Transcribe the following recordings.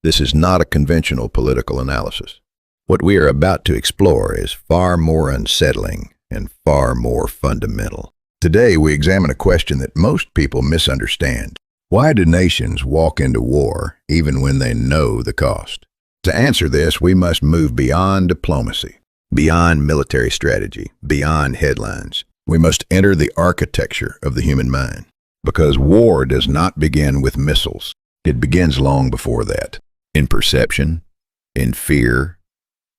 This is not a conventional political analysis. What we are about to explore is far more unsettling and far more fundamental. Today, we examine a question that most people misunderstand. Why do nations walk into war even when they know the cost? To answer this, we must move beyond diplomacy, beyond military strategy, beyond headlines. We must enter the architecture of the human mind. Because war does not begin with missiles. It begins long before that. In perception, in fear,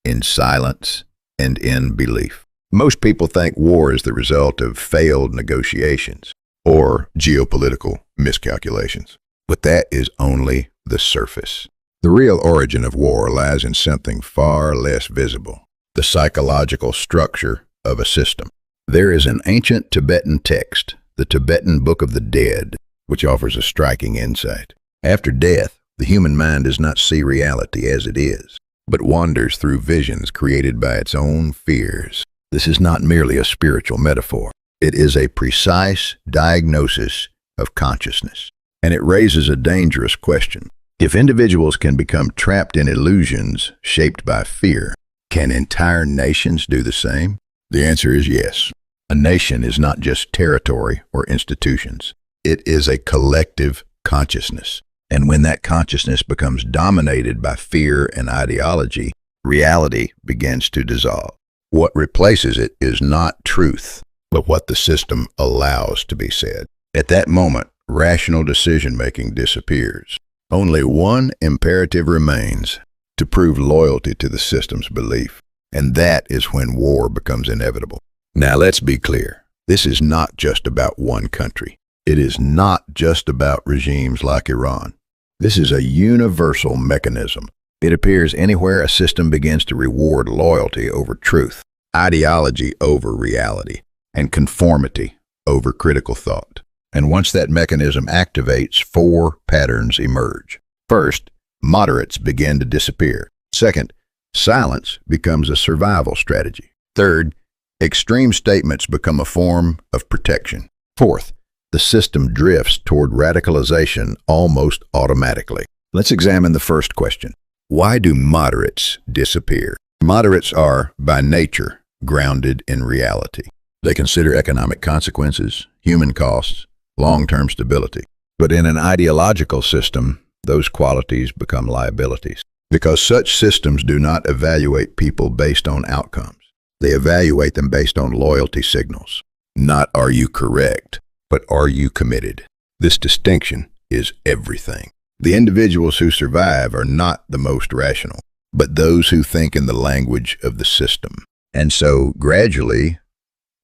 in silence, and in belief. Most people think war is the result of failed negotiations or geopolitical miscalculations. But that is only the surface. The real origin of war lies in something far less visible, the psychological structure of a system. There is an ancient Tibetan text, the Tibetan Book of the Dead, which offers a striking insight. After death, the human mind does not see reality as it is, but wanders through visions created by its own fears. This is not merely a spiritual metaphor. It is a precise diagnosis of consciousness, and it raises a dangerous question. If individuals can become trapped in illusions shaped by fear, can entire nations do the same? The answer is yes. A nation is not just territory or institutions. It is a collective consciousness. And when that consciousness becomes dominated by fear and ideology, reality begins to dissolve. What replaces it is not truth, but what the system allows to be said. At that moment, rational decision-making disappears. Only one imperative remains: to prove loyalty to the system's belief. And that is when war becomes inevitable. Now let's be clear. This is not just about one country. It is not just about regimes like Iran. This is a universal mechanism. It appears anywhere a system begins to reward loyalty over truth, ideology over reality, and conformity over critical thought. And once that mechanism activates, four patterns emerge. First, moderates begin to disappear. Second, silence becomes a survival strategy. Third, extreme statements become a form of protection. Fourth, the system drifts toward radicalization almost automatically. Let's examine the first question. Why do moderates disappear? Moderates are, by nature, grounded in reality. They consider economic consequences, human costs, long-term stability. But in an ideological system, those qualities become liabilities. Because such systems do not evaluate people based on outcomes. They evaluate them based on loyalty signals. Not are you correct, but are you committed? This distinction is everything. The individuals who survive are not the most rational, but those who think in the language of the system. And so, gradually,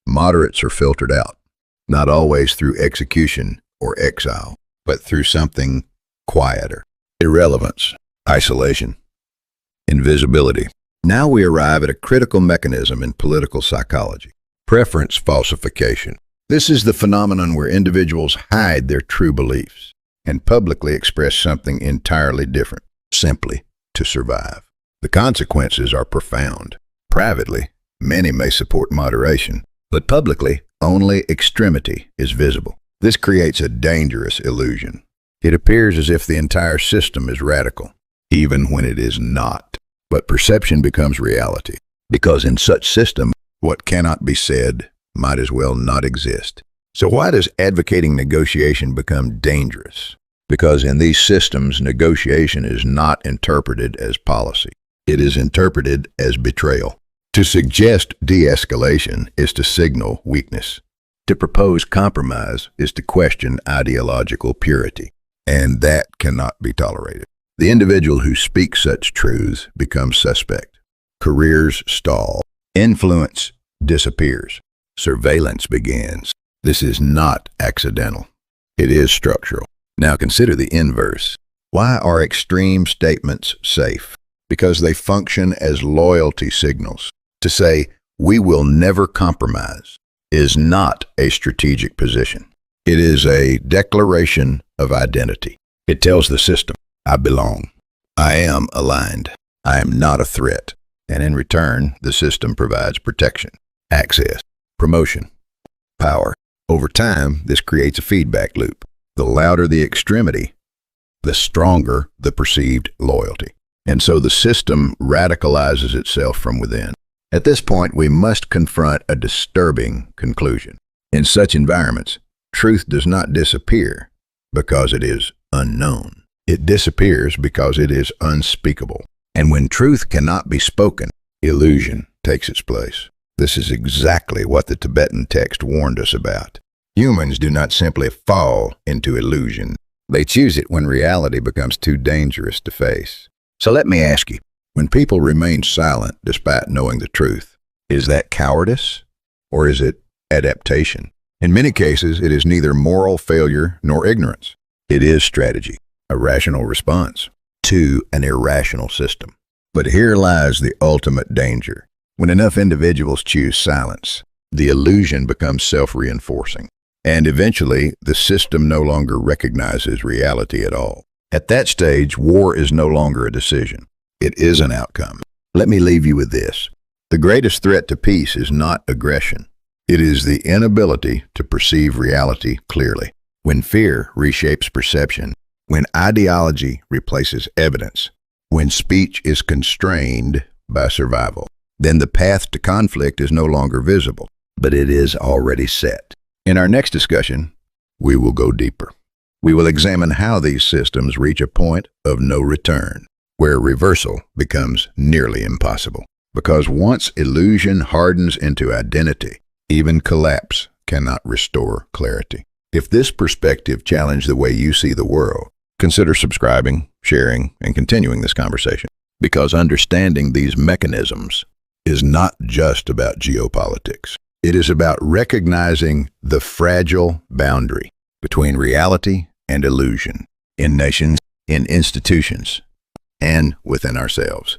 moderates are filtered out, not always through execution or exile, but through something quieter. Irrelevance, isolation, invisibility. Now we arrive at a critical mechanism in political psychology: preference falsification. This is the phenomenon where individuals hide their true beliefs and publicly express something entirely different, simply to survive. The consequences are profound. Privately, many may support moderation, but publicly, only extremity is visible. This creates a dangerous illusion. It appears as if the entire system is radical, even when it is not. But perception becomes reality, because in such system, what cannot be said might as well not exist. So why does advocating negotiation become dangerous? Because in these systems, negotiation is not interpreted as policy. It is interpreted as betrayal. To suggest de-escalation is to signal weakness. To propose compromise is to question ideological purity, and that cannot be tolerated. The individual who speaks such truths becomes suspect. Careers stall. Influence disappears. Surveillance begins. This is not accidental. It is structural. Now consider the inverse. Why are extreme statements safe? Because they function as loyalty signals. To say, "we will never compromise," is not a strategic position. It is a declaration of identity. It tells the system, I belong. I am aligned. I am not a threat. And in return, the system provides protection, access, promotion, power. Over time, this creates a feedback loop. The louder the extremity, the stronger the perceived loyalty. And so the system radicalizes itself from within. At this point, we must confront a disturbing conclusion. In such environments, truth does not disappear because it is unknown. It disappears because it is unspeakable. And when truth cannot be spoken, illusion takes its place. This is exactly what the Tibetan text warned us about. Humans do not simply fall into illusion. They choose it when reality becomes too dangerous to face. So let me ask you, when people remain silent despite knowing the truth, is that cowardice or is it adaptation? In many cases, it is neither moral failure nor ignorance. It is strategy, a rational response to an irrational system. But here lies the ultimate danger. When enough individuals choose silence, the illusion becomes self-reinforcing. And eventually, the system no longer recognizes reality at all. At that stage, war is no longer a decision. It is an outcome. Let me leave you with this. The greatest threat to peace is not aggression. It is the inability to perceive reality clearly. When fear reshapes perception, when ideology replaces evidence, when speech is constrained by survival, then the path to conflict is no longer visible, but it is already set. In our next discussion, we will go deeper. We will examine how these systems reach a point of no return, where reversal becomes nearly impossible. Because once illusion hardens into identity, even collapse cannot restore clarity. If this perspective challenged the way you see the world, consider subscribing, sharing, and continuing this conversation. Because understanding these mechanisms is not just about geopolitics. It is about recognizing the fragile boundary between reality and illusion in nations, in institutions, and within ourselves.